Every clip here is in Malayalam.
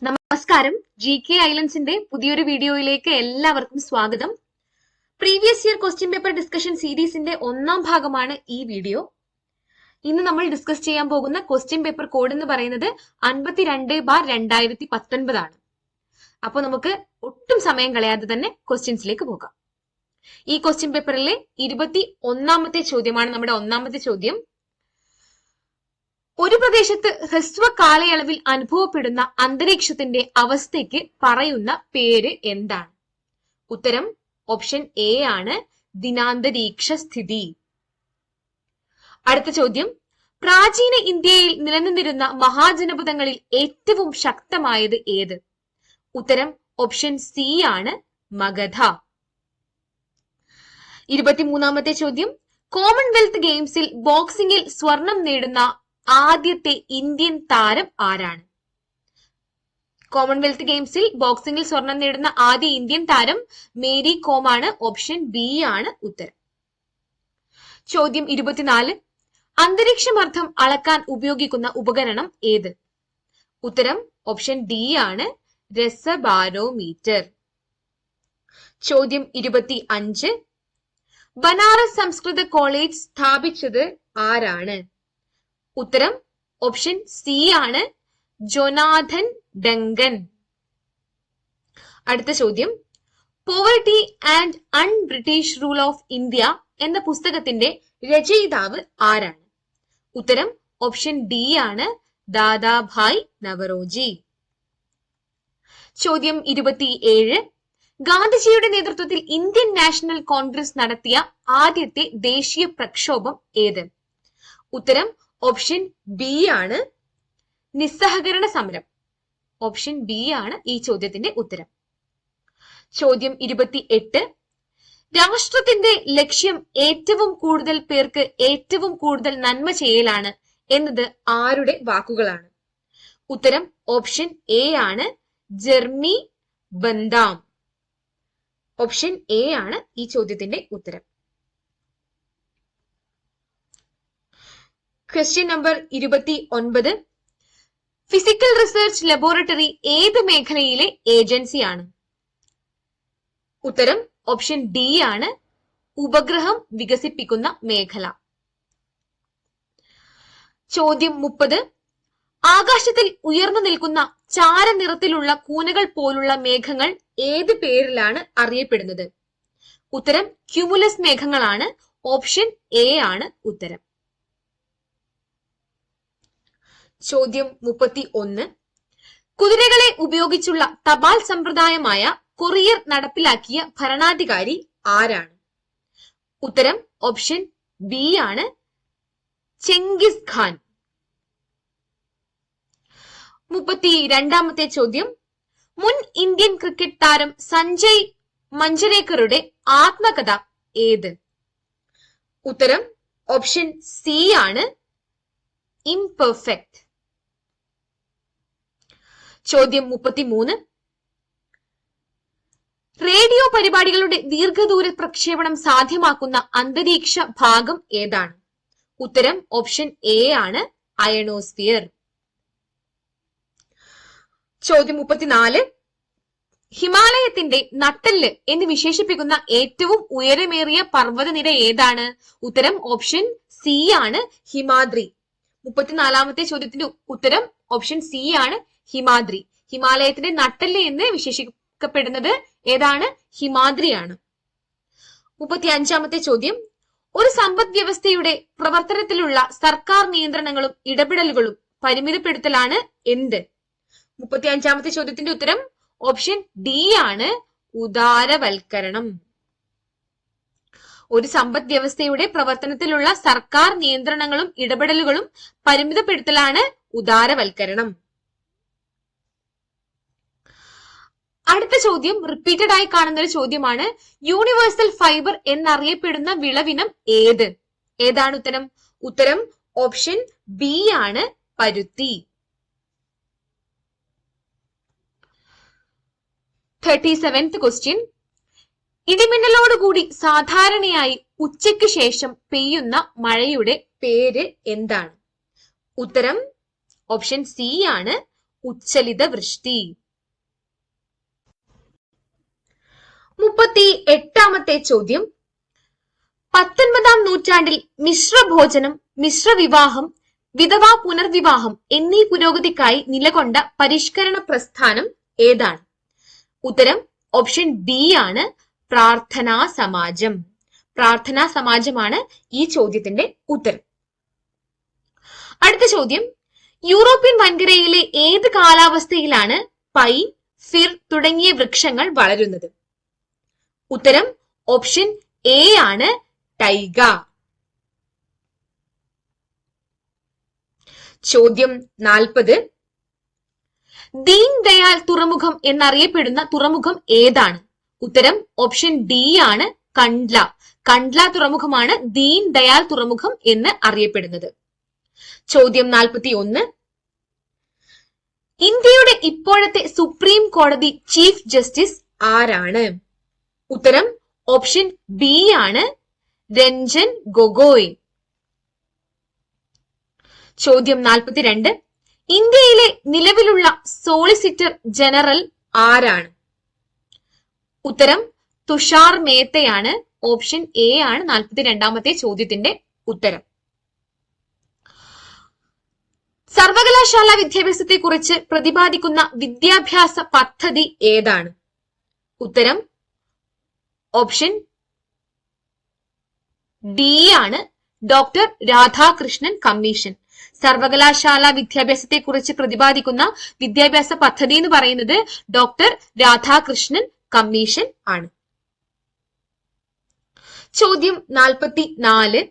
നമസ്കാരം. GK ഐലൻഡ്സിന്റെ പുതിയൊരു വീഡിയോയിലേക്ക് എല്ലാവർക്കും സ്വാഗതം. Previous year question paper discussion സീരീസിന്റെ ഒന്നാം ഭാഗമാണ് ഈ വീഡിയോ. ഇന്ന് നമ്മൾ ഡിസ്കസ് ചെയ്യാൻ പോകുന്ന ക്വസ്റ്റ്യൻ പേപ്പർ കോഡ് എന്ന് പറയുന്നത് 52/2019 ആണ്. അപ്പോൾ നമുക്ക് ഒട്ടും സമയം കളയാതെ തന്നെ ക്വസ്റ്റ്യൻസിലേക്ക് പോകാം. ഈ ക്വസ്റ്റ്യൻ പേപ്പറിലെ 21ാമത്തെ ചോദ്യമാണ് നമ്മുടെ ഒന്നാമത്തെ ചോദ്യം. ഒരു പ്രദേശത്ത് ഹ്രസ്വ കാലയളവിൽ അനുഭവപ്പെടുന്ന അന്തരീക്ഷത്തിന്റെ അവസ്ഥയ്ക്ക് പറയുന്ന പേര് എന്താണ്? ഉത്തരം ഓപ്ഷൻ എ ആണ്, ദിനാന്തരീക്ഷ സ്ഥിതി. അടുത്ത ചോദ്യം, പ്രാചീന ഇന്ത്യയിൽ നിലനിന്നിരുന്ന മഹാജനപദങ്ങളിൽ ഏറ്റവും ശക്തമായത് ഏത്? ഉത്തരം ഓപ്ഷൻ സി ആണ്, മഗധ. 23ാമത്തെ ചോദ്യം, കോമൺവെൽത്ത് ഗെയിംസിൽ ബോക്സിംഗിൽ സ്വർണം നേടുന്ന ആദ്യത്തെ ഇന്ത്യൻ താരം ആരാണ്? കോമൺവെൽത്ത് ഗെയിംസിൽ ബോക്സിംഗിൽ സ്വർണം നേടുന്ന ആദ്യ ഇന്ത്യൻ താരം മേരി കോം ആണ്. ഓപ്ഷൻ ബി ആണ് ഉത്തരം. ചോദ്യം 24, അന്തരീക്ഷമർദ്ദം അളക്കാൻ ഉപയോഗിക്കുന്ന ഉപകരണം ഏത്? ഉത്തരം ഓപ്ഷൻ ഡി ആണ്, രസബാരോമീറ്റർ. ചോദ്യം 25, ബനാറസ് സംസ്കൃത കോളേജ് സ്ഥാപിച്ചത് ആരാണ്? ഉത്തരം ഓപ്ഷൻ സി ആണ്, ജോനാഥൻ ഡങ്കൻ. അടുത്ത ചോദ്യം, poverty and un British rule of India എന്ന പുസ്തകത്തിന്റെ രചയിതാവ് ആരാണ്? ഉത്തരം ഓപ്ഷൻ ഡി ആണ്, ദാദാഭായ് നവറോജി. ചോദ്യം 27, ഗാന്ധിജിയുടെ നേതൃത്വത്തിൽ ഇന്ത്യൻ നാഷണൽ കോൺഗ്രസ് നടത്തിയ ആദ്യത്തെ ദേശീയ പ്രക്ഷോഭം ഏത്? ഉത്തരം ഓപ്ഷൻ ബി ആണ്, നിസ്സഹകരണ സമരം. ഓപ്ഷൻ ബി ആണ് ഈ ചോദ്യത്തിന്റെ ഉത്തരം. ചോദ്യം 28, രാഷ്ട്രത്തിന്റെ ലക്ഷ്യം ഏറ്റവും കൂടുതൽ പേർക്ക് ഏറ്റവും കൂടുതൽ നന്മ ചെയ്യലാണ് എന്നത് ആരുടെ വാക്കുകളാണ്? ഉത്തരം ഓപ്ഷൻ എ ആണ്, ജെർമി ബന്താം. ഓപ്ഷൻ എ ആണ് ഈ ചോദ്യത്തിന്റെ ഉത്തരം. Question number 29, physical research laboratory ഏത് മേഖലയിലെ ഏജൻസിയാണ്? ഉത്തരം ഓപ്ഷൻ ഡി ആണ്, ഉപഗ്രഹം വികസിപ്പിക്കുന്ന മേഖല. ചോദ്യം 30, ആകാശത്തിൽ ഉയർന്നു നിൽക്കുന്ന ചാരനിറത്തിലുള്ള കൂനകൾ പോലുള്ള മേഘങ്ങൾ ഏത് പേരിലാണ് അറിയപ്പെടുന്നത്? ഉത്തരം ക്യുമുലസ് മേഘങ്ങളാണ്. ഓപ്ഷൻ എ ആണ് ഉത്തരം. ചോദ്യം 31, കുതിരകളെ ഉപയോഗിച്ചുള്ള തപാൽ സമ്പ്രദായമായ കൊറിയർ നടപ്പിലാക്കിയ ഭരണാധികാരി ആരാണ്? ഉത്തരം ഓപ്ഷൻ ബി ആണ്, ചെങ്കിസ് ഖാൻ. 32ാമത്തെ ചോദ്യം, മുൻ ഇന്ത്യൻ ക്രിക്കറ്റ് താരം സഞ്ജയ് മഞ്ജരേക്കറുടെ ആത്മകഥ ഏത്? ഉത്തരം ഓപ്ഷൻ സി ആണ്, ഇംപെർഫെക്റ്റ്. ചോദ്യം 33, റേഡിയോ പരിപാടികളുടെ ദീർഘദൂര പ്രക്ഷേപണം സാധ്യമാക്കുന്ന അന്തരീക്ഷ ഭാഗം ഏതാണ്? ഉത്തരം ഓപ്ഷൻ എ ആണ്, അയണോസ്ഫിയർ. ചോദ്യം 34, ഹിമാലയത്തിന്റെ നട്ടെല്ല് എന്ന് വിശേഷിപ്പിക്കുന്ന ഏറ്റവും ഉയരമേറിയ പർവ്വതനിര ഏതാണ്? ഉത്തരം ഓപ്ഷൻ സി ആണ്, ഹിമാദ്രി. 34ാമത്തെ ചോദ്യത്തിന്റെ ഉത്തരം ഓപ്ഷൻ സി ആണ്, ഹിമാദ്രി. ഹിമാലയത്തിന്റെ നട്ടെല്ല് എന്ന് വിശേഷിക്കപ്പെടുന്നത് ഏതാണ്? ഹിമാദ്രിയാണ്. 35ാമത്തെ ചോദ്യം, ഒരു സമ്പദ് വ്യവസ്ഥയുടെ പ്രവർത്തനത്തിലുള്ള സർക്കാർ നിയന്ത്രണങ്ങളും ഇടപെടലുകളും പരിമിതപ്പെടുത്തലാണ് എന്ത്? 35ാമത്തെ ചോദ്യത്തിന്റെ ഉത്തരം ഓപ്ഷൻ ഡി ആണ്, ഉദാരവൽക്കരണം. ഒരു സമ്പദ് വ്യവസ്ഥയുടെ പ്രവർത്തനത്തിലുള്ള സർക്കാർ നിയന്ത്രണങ്ങളും ഇടപെടലുകളും പരിമിതപ്പെടുത്തലാണ് ഉദാരവൽക്കരണം. അടുത്ത ചോദ്യം റിപ്പീറ്റഡ് ആയി കാണുന്ന ഒരു ചോദ്യമാണ്, യൂണിവേഴ്സൽ ഫൈബർ എന്നറിയപ്പെടുന്ന വിളവിനം ഏത്? ഏതാണ് ഉത്തരം? ഉത്തരം ഓപ്ഷൻ ബി ആണ്, പരുത്തി. 37th ക്വസ്റ്റ്യൻ, ഇടിമിന്നലോടുകൂടി സാധാരണയായി ഉച്ചയ്ക്ക് ശേഷം പെയ്യുന്ന മഴയുടെ പേര് എന്താണ്? ഉത്തരം ഓപ്ഷൻ സി ആണ്, ഉച്ചലിത വൃഷ്ടി. 38ാമത്തെ ചോദ്യം, 19ാം നൂറ്റാണ്ടിൽ മിശ്രഭോജനം, മിശ്രവിവാഹം, വിധവാ പുനർവിവാഹം എന്നീ പുരോഗതിക്കായി നിലകൊണ്ട പരിഷ്കരണ പ്രസ്ഥാനം ഏതാണ്? ഉത്തരം ഓപ്ഷൻ ബി ആണ്, പ്രാർത്ഥനാ സമാജം. പ്രാർത്ഥനാ സമാജമാണ് ഈ ചോദ്യത്തിന്റെ ഉത്തരം. അടുത്ത ചോദ്യം, യൂറോപ്യൻ വൻകരയിലെ ഏത് കാലാവസ്ഥയിലാണ് പൈൻ, ഫിർ തുടങ്ങിയ വൃക്ഷങ്ങൾ വളരുന്നത്? ഉത്തരം ഓപ്ഷൻ എ ആണ്, ടൈഗ. ചോദ്യം 40, ദീൻ ദയാൽ തുറമുഖം എന്നറിയപ്പെടുന്ന തുറമുഖം ഏതാണ്? ഉത്തരം ഓപ്ഷൻ ഡി ആണ്, കണ്ട്ല. കണ്ട്ല തുറമുഖമാണ് ദീൻ ദയാൽ തുറമുഖം എന്ന് അറിയപ്പെടുന്നത്. ചോദ്യം 41, ഇന്ത്യയുടെ ഇപ്പോഴത്തെ സുപ്രീം കോടതി ചീഫ് ജസ്റ്റിസ് ആരാണ്? ഉത്തരം ഓപ്ഷൻ ബി ആണ്, രഞ്ജൻ ഗൊഗോയ്. ചോദ്യം 42, ഇന്ത്യയിലെ നിലവിലുള്ള സോളിസിറ്റർ ജനറൽ ആരാണ്? ഉത്തരം തുഷാർ മേത്തയാണ്. ഓപ്ഷൻ എ ആണ് 42ാമത്തെ ചോദ്യത്തിന്റെ ഉത്തരം. സർവകലാശാല വിദ്യാഭ്യാസത്തെ കുറിച്ച് പ്രതിപാദിക്കുന്ന വിദ്യാഭ്യാസ പദ്ധതി ഏതാണ്? ഉത്തരം ഓപ്ഷൻ ഡി ആണ്, ഡോക്ടർ രാധാകൃഷ്ണൻ കമ്മീഷൻ. സർവകലാശാല വിദ്യാഭ്യാസത്തെ കുറിച്ച് പ്രതിപാദിക്കുന്ന വിദ്യാഭ്യാസ പദ്ധതി എന്ന് പറയുന്നത് ഡോക്ടർ രാധാകൃഷ്ണൻ കമ്മീഷൻ ആണ്. ചോദ്യം 44,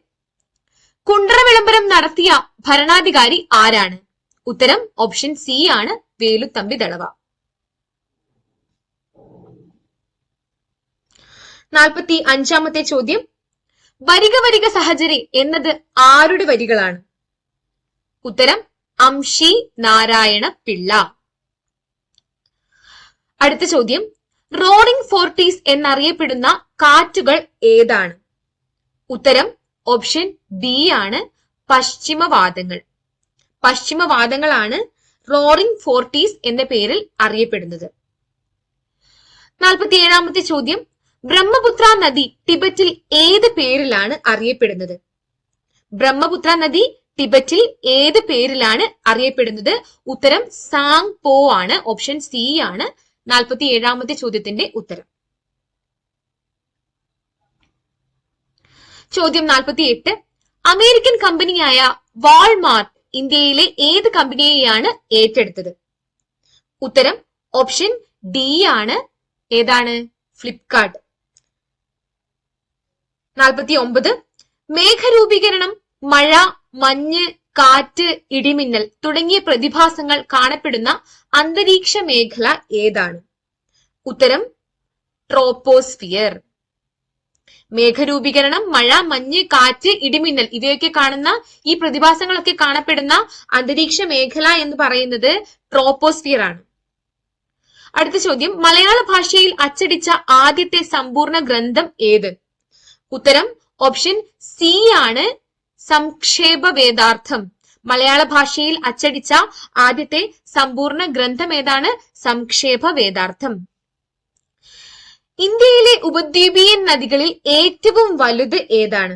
കുണ്ട്ര വിളംബരം നടത്തിയ ഭരണാധികാരി ആരാണ്? ഉത്തരം ഓപ്ഷൻ സി ആണ്, വേലുത്തമ്പി ദളവ. 45ാമത്തെ ചോദ്യം, വരിക വരിക സഹചരി എന്നത് ആരുടെ വരികളാണ്? ഉത്തരം അംഷി നാരായണ പിള്ള. അടുത്ത ചോദ്യം, റോറിംഗ് ഫോർട്ടീസ് എന്നറിയപ്പെടുന്ന കാറ്റുകൾ ഏതാണ്? ഉത്തരം ഓപ്ഷൻ ബി ആണ്, പശ്ചിമവാദങ്ങൾ. പശ്ചിമവാദങ്ങളാണ് റോറിംഗ് ഫോർട്ടീസ് എന്ന പേരിൽ അറിയപ്പെടുന്നത്. 47ാമത്തെ ചോദ്യം, ബ്രഹ്മപുത്ര നദി ടിബറ്റിൽ ഏത് പേരിലാണ് അറിയപ്പെടുന്നത്? ബ്രഹ്മപുത്ര നദി ടിബറ്റിൽ ഏത് പേരിലാണ് അറിയപ്പെടുന്നത്? ഉത്തരം സാങ് പോ ആണ്. ഓപ്ഷൻ സി ആണ് 47ാമത്തെ ചോദ്യത്തിന്റെ ഉത്തരം. ചോദ്യം 48, അമേരിക്കൻ കമ്പനിയായ വാൾമാർട്ട് ഇന്ത്യയിലെ ഏത് കമ്പനിയെയാണ് ഏറ്റെടുത്തത്? ഉത്തരം ഓപ്ഷൻ ഡി ആണ്, ഏതാണ്? ഫ്ലിപ്കാർട്ട്. 49, മേഘരൂപീകരണം, മഴ, മഞ്ഞ്, കാറ്റ്, ഇടിമിന്നൽ തുടങ്ങിയ പ്രതിഭാസങ്ങൾ കാണപ്പെടുന്ന അന്തരീക്ഷ മേഖല ഏതാണ്? ഉത്തരം ട്രോപ്പോസ്ഫിയർ. മേഘരൂപീകരണം, മഴ, മഞ്ഞ്, കാറ്റ്, ഇടിമിന്നൽ ഇവയൊക്കെ കാണുന്ന ഈ പ്രതിഭാസങ്ങളൊക്കെ കാണപ്പെടുന്ന അന്തരീക്ഷ മേഖല എന്ന് പറയുന്നത് ട്രോപ്പോസ്ഫിയർ ആണ്. അടുത്ത ചോദ്യം, മലയാള ഭാഷയിൽ അച്ചടിച്ച ആദ്യത്തെ സമ്പൂർണ്ണ ഗ്രന്ഥം ഏത്? ഉത്തരം ഓപ്ഷൻ സി ആണ്, സംക്ഷേപ വേദാർത്ഥം. മലയാള ഭാഷയിൽ അച്ചടിച്ച ആദ്യത്തെ സമ്പൂർണ്ണ ഗ്രന്ഥം ഏതാണ്? സംക്ഷേപ വേദാർത്ഥം. ഇന്ത്യയിലെ ഉപദ്വീപീയൻ നദികളിൽ ഏറ്റവും വലുത് ഏതാണ്?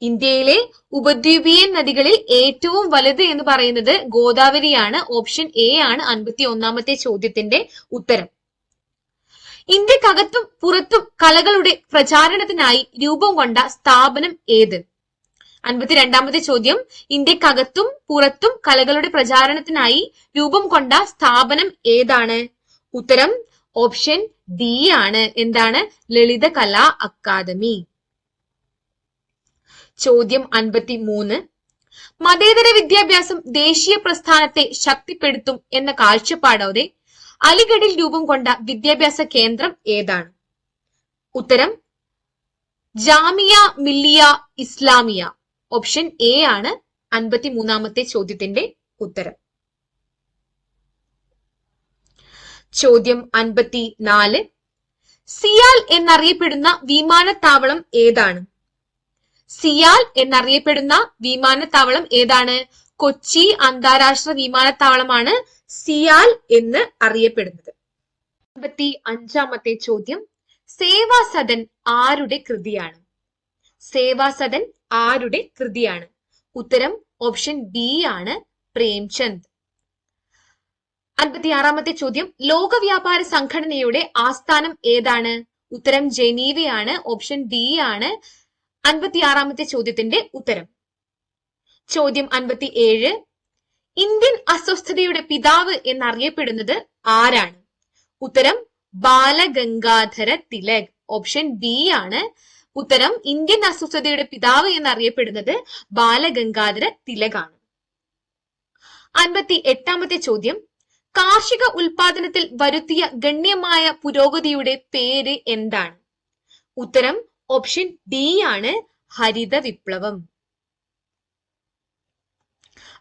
ഇന്ത്യയിലെ ഉപദ്വീപീയൻ നദികളിൽ ഏറ്റവും വലുത് എന്ന് പറയുന്നത് ഗോദാവരിയാണ്. ഓപ്ഷൻ എ ആണ് 51ാമത്തെ ചോദ്യത്തിന്റെ ഉത്തരം. ഇന്ത്യക്കകത്തും പുറത്തും കലകളുടെ പ്രചാരണത്തിനായി രൂപം കൊണ്ട സ്ഥാപനം ഏത്? 52ാമത്തെ ചോദ്യം, ഇന്ത്യക്കകത്തും പുറത്തും കലകളുടെ പ്രചാരണത്തിനായി രൂപം കൊണ്ട സ്ഥാപനം ഏതാണ്? ഉത്തരം ഓപ്ഷൻ ഡി ആണ്, എന്താണ്? ലളിത കലാ അക്കാദമി. ചോദ്യം 53, മതേതര വിദ്യാഭ്യാസം ദേശീയ പ്രസ്ഥാനത്തെ ശക്തിപ്പെടുത്തും എന്ന കാഴ്ചപ്പാടോടെ അലിഗഡിൽ രൂപം കൊണ്ട വിദ്യാഭ്യാസ കേന്ദ്രം ഏതാണ്? ഉത്തരം ജാമിയ മില്ലിയ ഇസ്ലാമിയ. ഓപ്ഷൻ എ ആണ് 53ാമത്തെ ചോദ്യത്തിന്റെ ഉത്തരം. ചോദ്യം 54, സിയാൽ എന്നറിയപ്പെടുന്ന വിമാനത്താവളം ഏതാണ്? സിയാൽ എന്നറിയപ്പെടുന്ന വിമാനത്താവളം ഏതാണ്? കൊച്ചി അന്താരാഷ്ട്ര വിമാനത്താവളമാണ് സിയാൽ എന്ന് അറിയപ്പെടുന്നത്? 55-ാമത്തെ ചോദ്യം, സേവാസദൻ ആരുടെ കൃതിയാണ്? സേവാസദൻ ആരുടെ കൃതിയാണ്? ഉത്തരം ഓപ്ഷൻ ബി ആണ്, പ്രേംചന്ദ്. 56-ാമത്തെ ചോദ്യം, ലോക വ്യാപാര സംഘടനയുടെ ആസ്ഥാനം ഏതാണ്? ഉത്തരം ജനീവയാണ്, ഓപ്ഷൻ ഡി ആണ് 56-ാമത്തെ ചോദ്യത്തിന്റെ ഉത്തരം. ചോദ്യം 57, ഇന്ത്യൻ അസ്വസ്ഥതയുടെ പിതാവ് എന്നറിയപ്പെടുന്നത് ആരാണ്? ഉത്തരം ബാലഗംഗാധര തിലക്, ഓപ്ഷൻ ബി ആണ് ഉത്തരം. ഇന്ത്യൻ അസ്വസ്ഥതയുടെ പിതാവ് എന്നറിയപ്പെടുന്നത് ബാലഗംഗാധര തിലക് ആണ്. 58-ാമത്തെ ചോദ്യം, കാർഷിക ഉൽപാദനത്തിൽ വരുത്തിയ ഗണ്യമായ പുരോഗതിയുടെ പേര് എന്താണ്? ഉത്തരം ഓപ്ഷൻ ഡി ആണ്, ഹരിത വിപ്ലവം.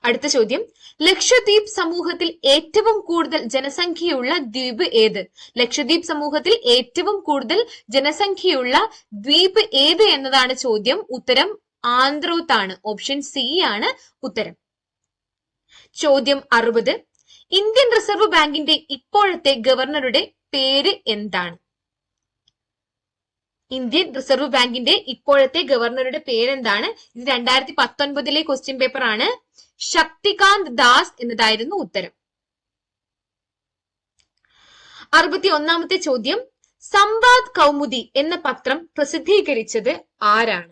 അടുത്ത ചോദ്യം, ലക്ഷദ്വീപ് സമൂഹത്തിൽ ഏറ്റവും കൂടുതൽ ജനസംഖ്യയുള്ള ദ്വീപ് ഏത്? ലക്ഷദ്വീപ് സമൂഹത്തിൽ ഏറ്റവും കൂടുതൽ ജനസംഖ്യയുള്ള ദ്വീപ് ഏത് എന്നതാണ് ചോദ്യം. ഉത്തരം ആന്ത്രോത്താണ്, ഓപ്ഷൻ സി ആണ് ഉത്തരം. ചോദ്യം 60, ഇന്ത്യൻ റിസർവ് ബാങ്കിന്റെ ഇപ്പോഴത്തെ ഗവർണറുടെ പേര് എന്താണ്? ഇന്ത്യൻ റിസർവ് ബാങ്കിന്റെ ഇപ്പോഴത്തെ ഗവർണറുടെ പേരെന്താണ്? ഇത് 2019 ക്വസ്റ്റ്യൻ പേപ്പർ ആണ്. ശക്തികാന്ത് ദാസ് എന്നതായിരുന്നു ഉത്തരം. 61-ാമത്തെ ചോദ്യം, സംവാദ് കൗമുദി എന്ന പത്രം പ്രസിദ്ധീകരിച്ചത് ആരാണ്?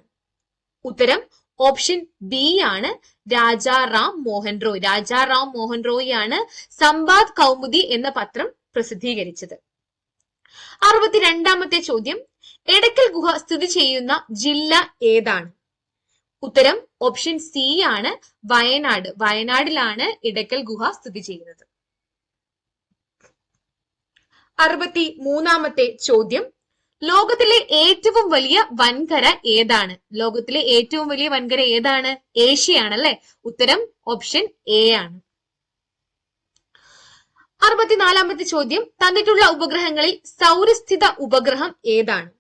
ഉത്തരം ഓപ്ഷൻ ബി ആണ്, രാജാറാം മോഹൻ റോയ്. രാജാറാം മോഹൻ റോയ് ആണ് സംവാദ് കൗമുദി എന്ന പത്രം പ്രസിദ്ധീകരിച്ചത്. 62-ാമത്തെ ചോദ്യം, എടക്കൽ ഗുഹ സ്ഥിതി ചെയ്യുന്ന ജില്ല ഏതാണ്? ഉത്തരം ഓപ്ഷൻ സി ആണ്, വയനാട്. വയനാടിലാണ് ഇടക്കൽ ഗുഹ സ്ഥിതി ചെയ്യുന്നത്. 63-ാമത്തെ ചോദ്യം, ലോകത്തിലെ ഏറ്റവും വലിയ വൻകര ഏതാണ്? ലോകത്തിലെ ഏറ്റവും വലിയ വൻകര ഏതാണ്? ഏഷ്യയാണല്ലേ. ഉത്തരം ഓപ്ഷൻ എ ആണ്. 64-ാമത്തെ ചോദ്യം, തന്നിട്ടുള്ള ഉപഗ്രഹങ്ങളിൽ സൗരസ്ഥിത ഉപഗ്രഹം ഏതാണ്?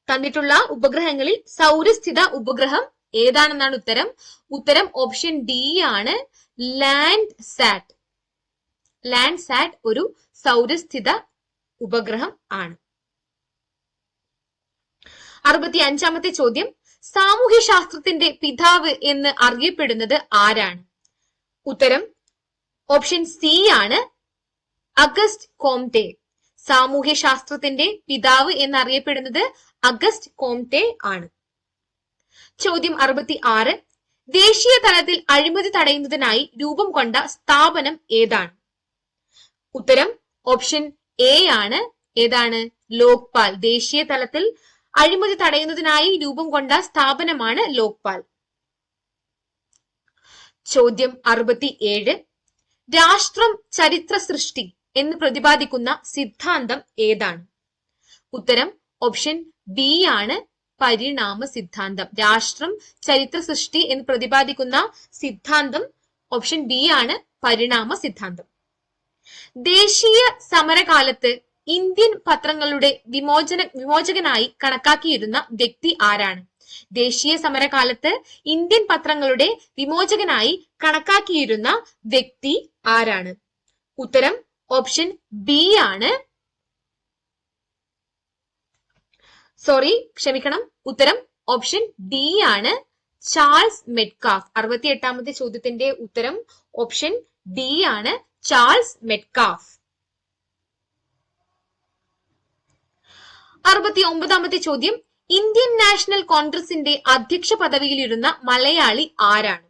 തന്നിട്ടുള്ള ഉപഗ്രഹങ്ങളിൽ സൗരസ്ഥിത ഉപഗ്രഹം ഏതാണെന്നാണ് ഉത്തരം. ഉത്തരം ഓപ്ഷൻ ഡി ആണ്, ലാൻഡ് സാറ്റ്. ലാൻഡ് സാറ്റ് ഒരു സൗരസ്ഥിത ഉപഗ്രഹം ആണ്. 65-ാമത്തെ ചോദ്യം, സാമൂഹ്യ ശാസ്ത്രത്തിന്റെ പിതാവ് എന്ന് അറിയപ്പെടുന്നത് ആരാണ്? ഉത്തരം ഓപ്ഷൻ സി ആണ്, അഗസ്റ്റ് കോംറ്റെ. സാമൂഹ്യ ശാസ്ത്രത്തിന്റെ പിതാവ് എന്നറിയപ്പെടുന്നത് അഗസ്റ്റ് കോംറ്റെ ആണ്. ചോദ്യം 66, ദേശീയ തലത്തിൽ അഴിമതി തടയുന്നതിനായി രൂപം കൊണ്ട സ്ഥാപനം ഏതാണ്? ഉത്തരം ഓപ്ഷൻ എ ആണ്, ഏതാണ്? ലോക്പാൽ. ദേശീയ തലത്തിൽ അഴിമതി തടയുന്നതിനായി രൂപം കൊണ്ട സ്ഥാപനമാണ് ലോക്പാൽ. ചോദ്യം 67, രാഷ്ട്രം ചരിത്ര സൃഷ്ടി എന്ന് പ്രതിപാദിക്കുന്ന സിദ്ധാന്തം ഏതാണ്? ഉത്തരം ഓപ്ഷൻ ബി ആണ്, പരിണാമ സിദ്ധാന്തം. രാഷ്ട്രം ചരിത്ര സൃഷ്ടി എന്ന് പ്രതിപാദിക്കുന്ന സിദ്ധാന്തം ഓപ്ഷൻ ബി ആണ്, പരിണാമ സിദ്ധാന്തം. ദേശീയ സമരകാലത്ത് ഇന്ത്യൻ പത്രങ്ങളുടെ വിമോചകനായി കണക്കാക്കിയിരുന്ന വ്യക്തി ആരാണ്? ദേശീയ സമരകാലത്ത് ഇന്ത്യൻ പത്രങ്ങളുടെ വിമോചകനായി കണക്കാക്കിയിരുന്ന വ്യക്തി ആരാണ്? ഉത്തരം ഓപ്ഷൻ ബി ആണ്, ക്ഷമിക്കണം, ഉത്തരം ഓപ്ഷൻ ഡി ആണ്, ചാൾസ് മെറ്റ്കാഫ്. 68-ാമത്തെ ചോദ്യത്തിന്റെ ഉത്തരം ഓപ്ഷൻ ഡി ആണ്, ചാൾസ് മെറ്റ്കാഫ്. 69-ാമത്തെ ചോദ്യം, ഇന്ത്യൻ നാഷണൽ കോൺഗ്രസിന്റെ അധ്യക്ഷ പദവിയിലിരുന്ന മലയാളി ആരാണ്?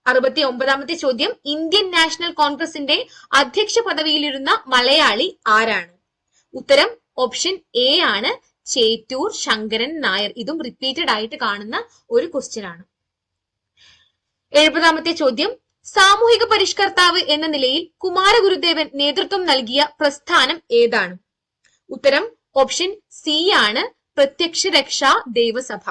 69-ാമത്തെ ചോദ്യം, ഇന്ത്യൻ നാഷണൽ കോൺഗ്രസിന്റെ അധ്യക്ഷ പദവിയിലിരുന്ന മലയാളി ആരാണ്? ഉത്തരം ഓപ്ഷൻ എ ആണ്, ചേറ്റൂർ ശങ്കരൻ നായർ. ഇതും റിപ്പീറ്റഡ് ആയിട്ട് കാണുന്ന ഒരു ക്വസ്റ്റ്യൻ ആണ്. 70-ാമത്തെ ചോദ്യം, സാമൂഹിക പരിഷ്കർത്താവ് എന്ന നിലയിൽ കുമാരഗുരുദേവൻ നേതൃത്വം നൽകിയ പ്രസ്ഥാനം ഏതാണ്? ഉത്തരം ഓപ്ഷൻ സി ആണ്, പ്രത്യക്ഷ രക്ഷാ ദേവസഭ.